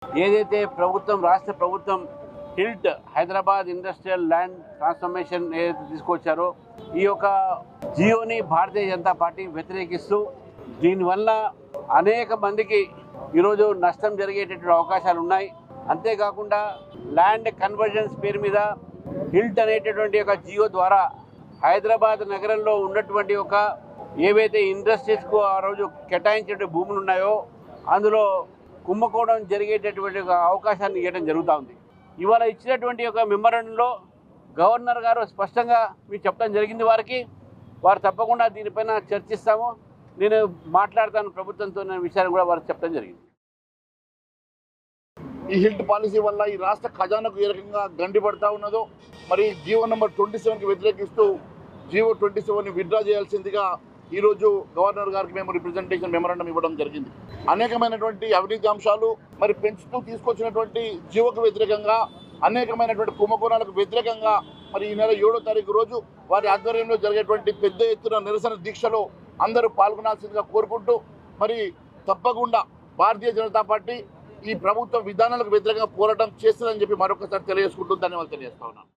ఏదైతే ప్రభుత్వం రాష్ట్ర ప్రభుత్వం HILT Hyderabad industrial land transformation ఏదైతే తీసుకొచ్చారో ఈ యొక్క జియోని భారతీయ జనతా పార్టీ వ్యతిరేకిస్తూ దీనివల్ల అనేక మందికి ఈరోజు నష్టం జరిగేటటువంటి అవకాశాలు ఉన్నాయి. అంతేకాకుండా ల్యాండ్ కన్వర్జన్స్ పేరు మీద హిల్ట్ అనేటటువంటి ఒక జియో ద్వారా హైదరాబాద్ నగరంలో ఉన్నటువంటి ఒక ఏవైతే ఇండస్ట్రీస్కు ఆ రోజు కేటాయించే భూములు ఉన్నాయో అందులో కుంభకోణం జరిగేటటువంటి ఒక అవకాశాన్ని ఇవ్వడం జరుగుతూ ఉంది. ఇవాళ ఇచ్చినటువంటి ఒక మెమరాండంలో గవర్నర్ గారు స్పష్టంగా మీకు చెప్పడం జరిగింది. వారు తప్పకుండా దీనిపైన చర్చిస్తాము, నేను మాట్లాడతాను ప్రభుత్వంతో అనే విషయాన్ని కూడా వారు చెప్పడం జరిగింది. ఈ హిల్ట్ పాలసీ వల్ల ఈ రాష్ట్ర ఖజానాకు ఏ రకంగా గండి పడతా ఉన్నదో, మరి జీవో నెంబర్ 27కి వ్యతిరేకిస్తూ జీవో 27ని విత్డ్రా చేయాల్సిందిగా ఈరోజు గవర్నర్ గారికి మేము రిప్రజెంటేషన్ మెమరాండం ఇవ్వడం జరిగింది. అనేకమైనటువంటి అవినీతి అంశాలు మరి పెంచుతూ తీసుకొచ్చినటువంటి జీవోకు వ్యతిరేకంగా, అనేకమైనటువంటి కుంభకోణాలకు వ్యతిరేకంగా మరి ఈ నెల 7వ తారీఖు రోజు వారి ఆధ్వర్యంలో జరిగేటువంటి పెద్ద ఎత్తున నిరసన దీక్షలో అందరూ పాల్గొనాల్సిందిగా కోరుకుంటూ, మరి తప్పకుండా భారతీయ జనతా పార్టీ ఈ ప్రభుత్వ విధానాలకు వ్యతిరేకంగా పోరాటం చేస్తుందని చెప్పి మరొకసారి తెలియజేసుకుంటూ ధన్యవాదాలు తెలియజేస్తా ఉన్నాను.